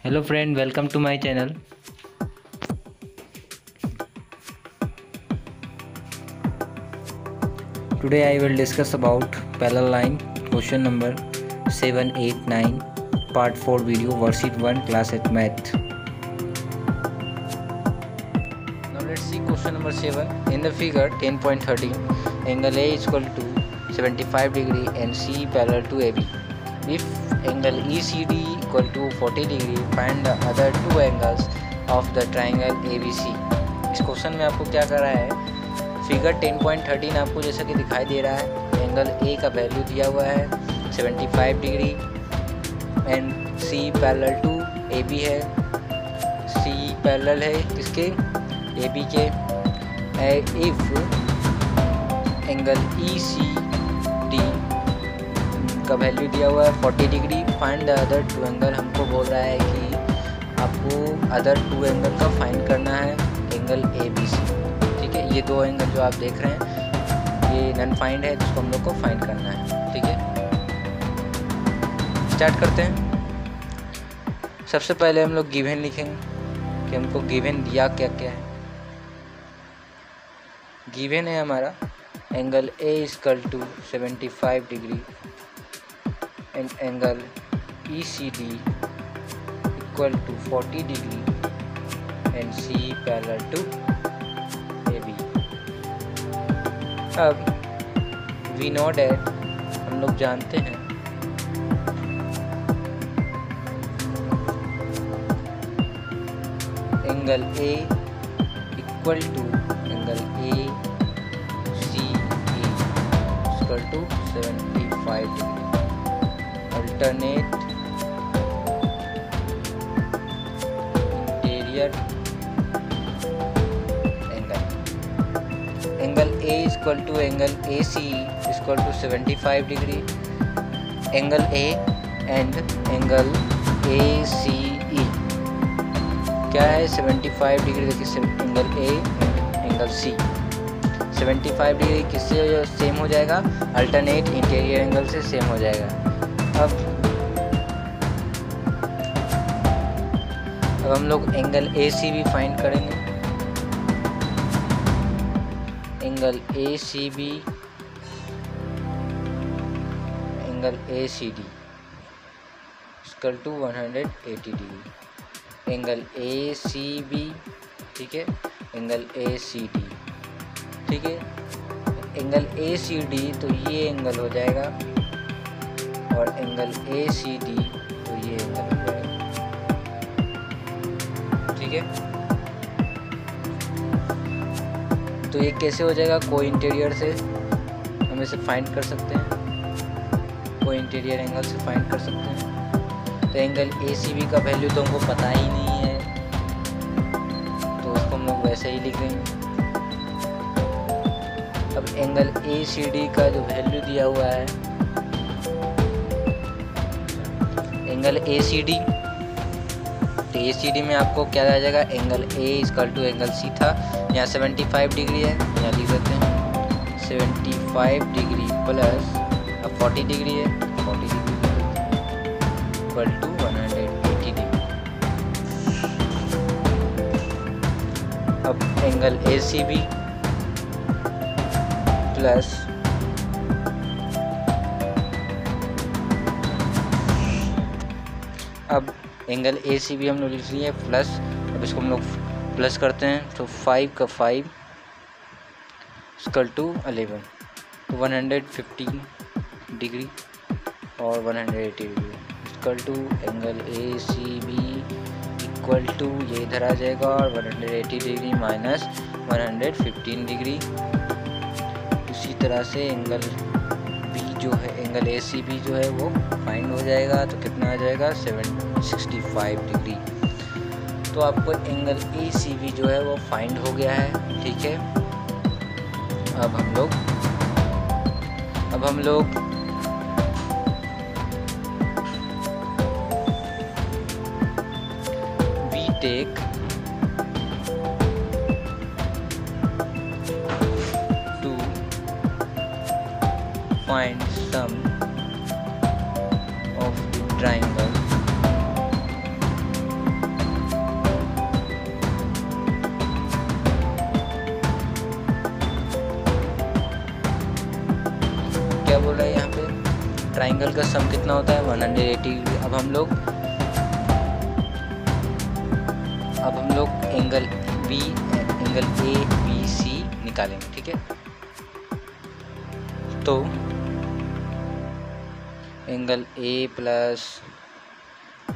Hello friend, welcome to my channel. Today I will discuss about parallel line question number 7, 8, 9 part 4 video worksheet 1 class at math. Now let's see question number 7. In the figure 10.13 angle A is equal to 75 degree and C parallel to AB. If angle ECD equal to 40 degree, find the other two angles of the triangle ABC. इस question में आपको क्या कर रहा है, figure 10.13 आपको जैसा कि दिखाई दे रहा है, एंगल ए का वैल्यू दिया हुआ है 75 degree and C parallel to A B है। सी पैरेलल है किसके, ए बी के। If angle E C D का वैल्यू दिया हुआ है 40 degree, find the other two angle. हमको बोल रहा है कि आपको अदर टू एंगल का फाइंड करना है, एंगल ए बी सी। ठीक है, ये दो एंगल जो आप देख रहे हैं ये नन फाइंड है, जिसको हम लोग को फाइंड करना है। ठीक है, स्टार्ट करते हैं। सबसे पहले हम लोग गिवन लिखेंगे कि हमको गिवन दिया क्या क्या है। गिवन है हमारा angle A equal to 75 degree and angle ECD equal to 40 degree and C parallel to AB. अब we know that हम लोग जानते हैं angle A equal to angle ACE equal to 75 degree. Alternate interior angle. Angle A is equal to angle ACE is equal to 75 degree. Angle A and angle ACE क्या है, 75 degree. देखिए angle A and angle C 75 degree किससे same हो जाएगा, alternate interior angle से same हो जाएगा। अब हम लोग एंगल AC भी फाइंड करेंगे। Angle ACB angle ACD equal to 180 degree. Angle ACB, ठीक है, एंगल ACD, ठीक है। एंगल ACD तो ये एंगल हो जाएगा और एंगल ACD तो ये एंगल हो जाएगा। ठीक है, तो ये कैसे हो जाएगा, कोई इंटीरियर से हम इसे फाइंड कर सकते हैं, कोई इंटीरियर एंगल से फाइंड कर सकते हैं। तो एंगल ACB का वैल्यू तो हमको पता ही नहीं है, तो उसको हम लोग वैसे ही लिख देंगे। अब एंगल ACD का जो वैल्यू दिया हुआ है, एंगल ACD, तो ACD में आपको क्या आ जाएगा, angle A equal to angle C था, यहाँ 75 डिग्री है, यहाँ लिख देते हैं 75 डिग्री प्लस अब 40 डिग्री है, 40 डिग्री इक्वल टू 180 डिग्री। अब एंगल ACB प्लस अब एंगल ACB हम लोग लिख लिए प्लस। अब इसको हम लोग प्लस करते हैं तो 5 का 5 इक्वल टू 11, तो 115 डिग्री और 180 degree equal to angle ACB equal to ये इधर आ जाएगा और 180 डिग्री माइनस 115 डिग्री। उसी तरह से एंगल B जो है, एंगल ACB जो है वो फाइंड हो जाएगा, तो कितना आ जाएगा 765 डिग्री। तो आपको एंगल ACB जो है वो फाइंड हो गया है। ठीक है, अब हम लोग we take to find sum of the triangle triangle का सम कितना होता है 180 डिग्री। अब हम लोग एंगल ए बी सी निकालेंगे, ठीक है। तो angle A plus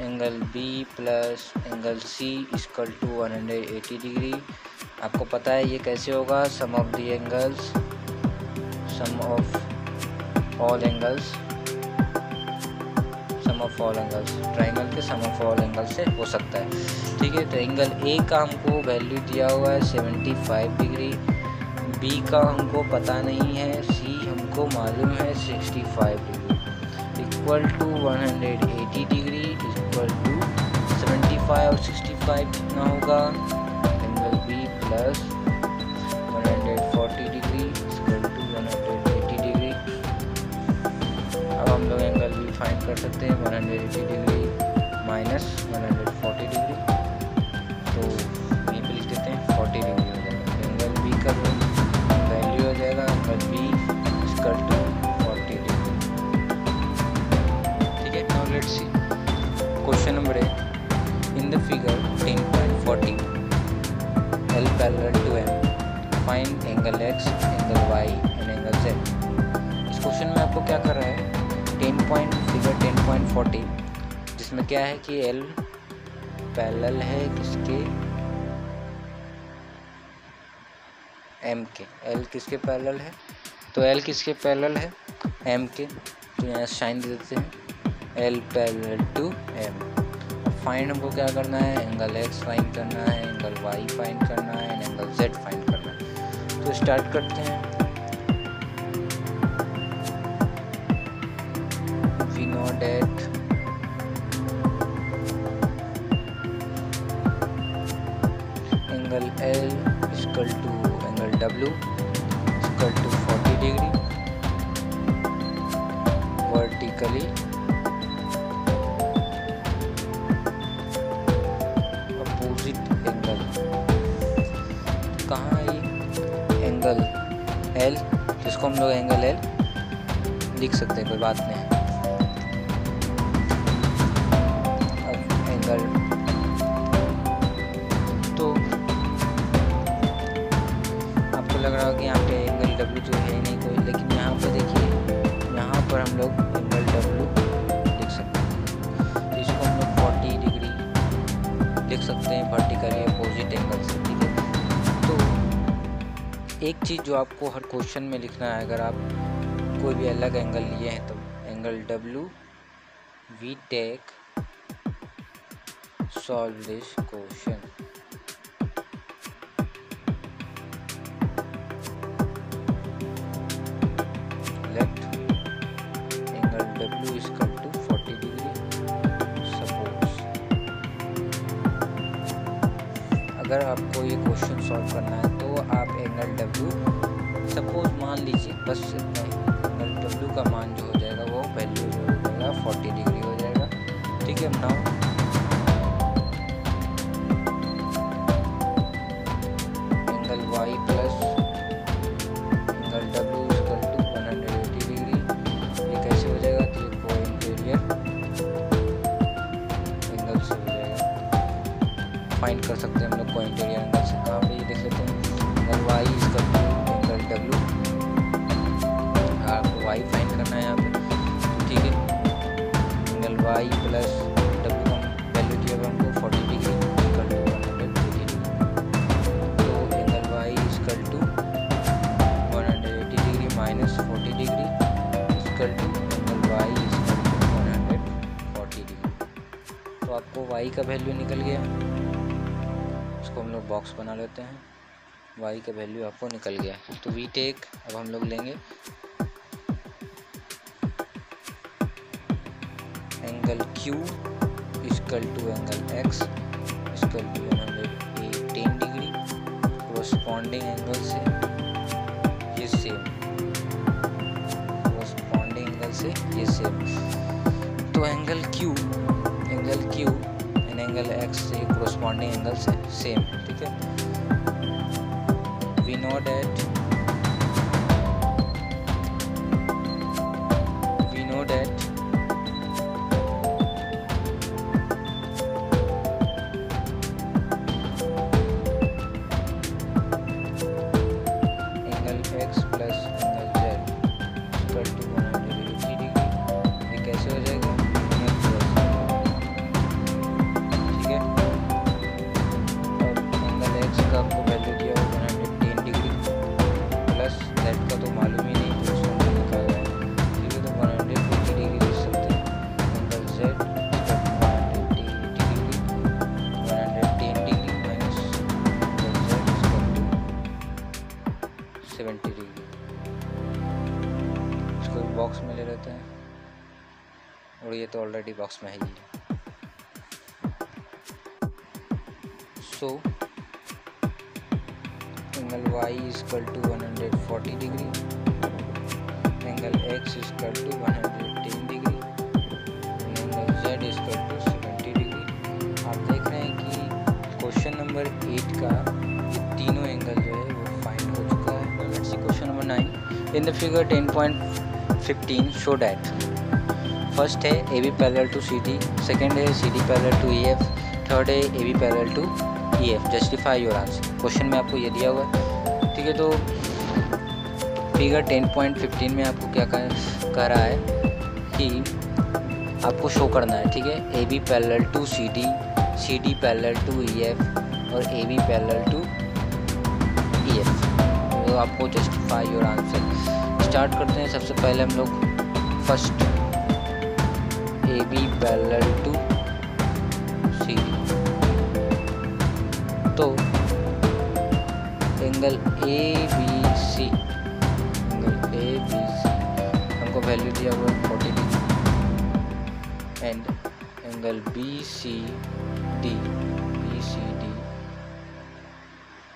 angle B plus angle C equal to 180 degree. आपको पता है ये कैसे होगा, sum of all angles triangle के सम ऑफ ऑल एंगल्स से हो सकता है, ठीक है। तो एंगल ए का हमको वैल्यू दिया हुआ है 75 डिग्री, बी का हमको पता नहीं है, सी हमको मालूम है 65 degree, equal to 180 degree equal to 75 और 65 कितना होगा, angle B plus 140 degree equal to 180 degree. अब हम लोग एंगल बी फाइंड कर सकते हैं, 180 डिग्री माइनस 140 डिग्री, तो यहीं पे लिख देते हैं 40 डिग्री हो जाएगा। एंगल बी का वैल्यू हो जाएगा angle B equal to 40 degree, ठीक है। Now let's see question number 8। In the figure 10.40 L parallel to M, find angle X, angle Y and angle Z। इस क्वेश्चन में आपको क्या कर रहा है, फिगर 10.40 जिसमें क्या है कि L पैरेलल है किसके, M के। L किसके पैरेलल है, तो L किसके पैरेलल है, M के, तो यहाँ साइन दे देते हैं L parallel to M। Find हमको क्या करना है, एंगल X फाइंड करना है, एंगल Y फाइंड करना है, एंगल Z फाइंड करना है। तो स्टार्ट करते हैं। We know that angle L equal to angle W equal to 40 degree vertically angle. कहाँ है ये एंगल L, जिसको हम लोग एंगल L लिख सकते हैं, कोई बात नहीं है। अब एंगल, तो आपको लग रहा होगा कि यहाँ पे एंगल W जो है नहीं कोई, लेकिन यहाँ पर देखिए, यहाँ पर हम लोग एंगल W लिख सकते हैं। इसको हम लोग 40 डिग्री लिख सकते हैं वर्टिकली अपोजिट एंगल से, ठीक है। तो एक चीज़ जो आपको हर क्वेश्चन में लिखना है, अगर आप कोई भी अलग एंगल लिए हैं तो angle W we take solve this question. Let angle W equal to 40 degree. अगर आपको ये क्वेश्चन सॉल्व करना है तो आप एंगल W, सपोज मान लीजिए बस एंगल W का मान जो हो जाएगा वो वैल्यू जो हो जाएगा 40 डिग्री हो जाएगा, ठीक है। Now angle Y plus angle W equal to 180 degree, ये कैसे हो जाएगा, तो को इंटीरियर एंगल से हो जाएगा, फाइंड कर सकते हैं हम लोग को इंटीरियर एंगल से। कहाँ पे ये देख लेते हैं, angle Y equal to angle W, आपको Y फाइंड करना है यहाँ पे, ठीक है। एंगल Y प्लस W का वैल्यू दिया हुआ हमको 40 डिग्री इक्वल टू 180 डिग्री, तो angle Y equal to 180 degree minus 40 degree equal to angle Y equal to 140 degree. तो आपको Y का वैल्यू निकल गया, इसको हम लोग बॉक्स बना लेते हैं। Y का वैल्यू आपको निकल गया, तो वी टेक, अब हम लोग लेंगे angle Q equal to angle X equal to 110 degree, corresponding angle से ये सेम, कोरस्पॉन्डिंग एंगल से ये सेम। तो angle Q and angle X से कोरस्पॉन्डिंग एंगल से सेम, ठीक है। वी नो दैट छोड़ो, ये तो ऑलरेडी बॉक्स में है ही। So angle y equal to 140 degree, angle x equal to 110 degree, angle z equal to 70 degree. आप देख रहे हैं कि क्वेश्चन नंबर 8 का ये तीनों एंगल जो है वो फाइंड हो चुका है। Let's see question number 9। In the figure 10.15 show that first है AB parallel to CD, second है CD parallel to EF, third है AB parallel to EF। Justify your answer. Question में आपको ये दिया हुआ है, ठीक है। तो फिगर 10.15 में आपको क्या कह रहा है कि आपको शो करना है, ठीक है, AB parallel to CD, CD parallel to EF और AB पैरेलल टू EF। तो आपको जस्टिफाई योर आंसर। स्टार्ट करते हैं। सबसे पहले हम लोग first AB parallel to CD, तो एंगल ABC, एंगल ABC हमको वैल्यू दिया हुआ है 40 degree, and angle BCD,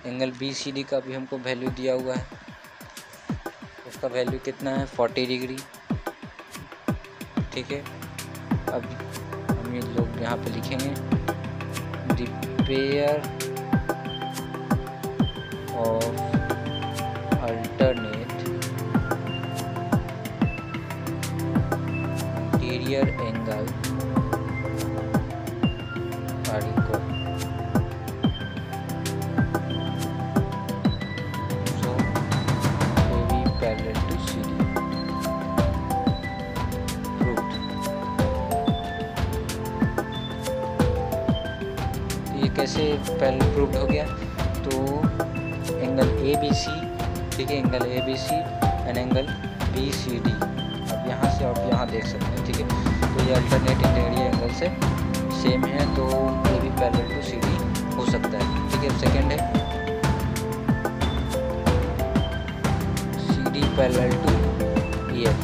angle BCD का भी हमको वैल्यू दिया हुआ है, उसका वैल्यू कितना है 40 डिग्री, ठीक है। अब हम ये लोग यहाँ पे लिखेंगे the pair of alternate interior angle are equal, so AB parallel to CD proved. ये कैसे पैरेलल प्रूव्ड हो गया? तो एंगल ABC, ठीक है, angle ABC and angle BCD, अब यहाँ से आप यहाँ देख सकते हैं, ठीक है। तो ये अल्टरनेट इंटीरियर एंगल से सेम है, तो AB पैरेलल टू CD हो सकता है, ठीक है। सेकंड है CD पैरेलल टू EF,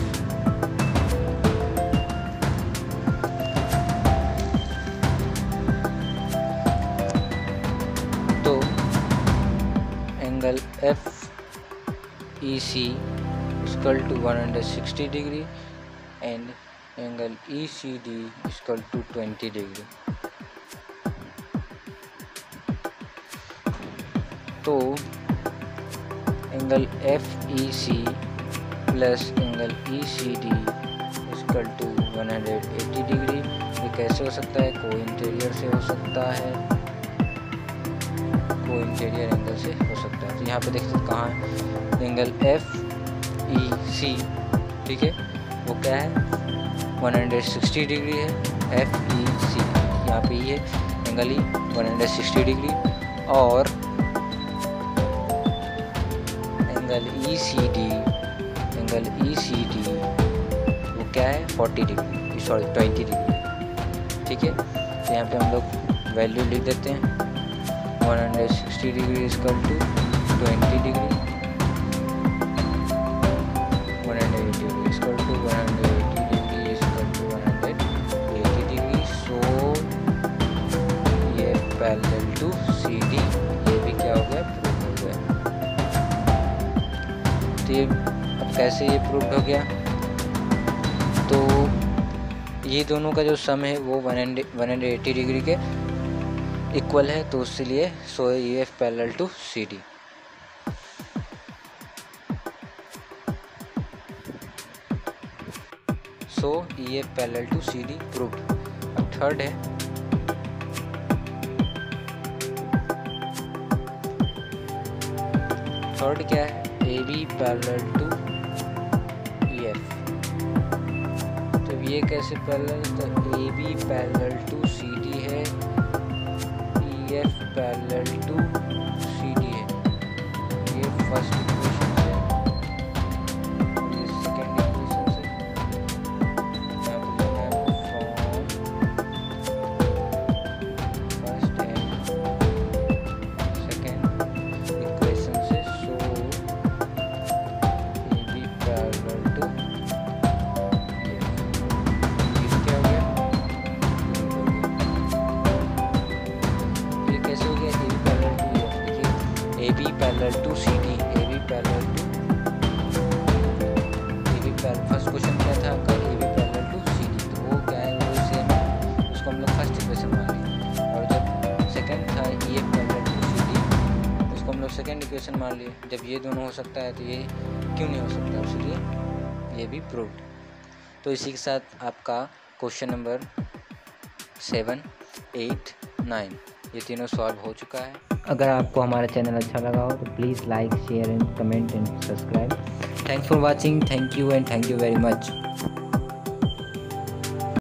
तो angle FEC equal to 160 degree and angle ECD equal to 20 degree. तो angle FEC plus angle ECD equal to 180 degree. ये कैसे हो सकता है? को इंटीरियर से हो सकता है, को इंटीरियर एंगल से हो सकता है। तो यहाँ पे देख सकते कहाँ है एंगल FEC, ठीक है, वो क्या है 160 डिग्री है। FEC यहाँ पे ये एंगल ही 160 डिग्री, और एंगल ECD वो क्या है 40 डिग्री, सॉरी 20 डिग्री, ठीक है। तो यहाँ पे हम लोग वैल्यू लिख देते हैं 160 degree equal to 20 degree, 180 degree equal to 180 degree equal to 180 degree. So ये पैरेलल टू CD, ये भी क्या हो गया? प्रूव हो गया। तो ये अब कैसे ये प्रूव हो गया? तो ये दोनों का जो सम है वो 180 डिग्री के इक्वल है, तो इसलिए so EF parallel to CD। So EF parallel to CD proved. अब थर्ड है थर्ड क्या है? AB parallel to EF। तो ये कैसे पैरेलल? तो AB पैरेलल टू CD है, EF पैरेलल टू CD है। ये फर्स्ट इक्वेशन से, ये सेकंड इक्वेशन से। यहाँ पे लिखना है from first and second equation से। So AB parallel to EF, ये क्या हो parallel to C D, A B parallel to first question क्या था आपका, A B parallel to C D, तो वो क्या है, वो सेम है, उसको हम लोग फर्स्ट इक्वेशन मान लिए। और जब सेकंड था E F parallel to C D, उसको हम लोग सेकंड इक्वेशन मान लिए। जब ये दोनों हो सकता है तो ये क्यों नहीं हो सकता, इसलिए ये भी प्रूव्ड। तो इसी के साथ आपका क्वेश्चन नंबर 7, 8, 9 ये तीनों सॉल्व हो चुका है। अगर आपको हमारा चैनल अच्छा लगा हो तो please like, share and comment and subscribe. Thanks for watching, thank you and thank you very much.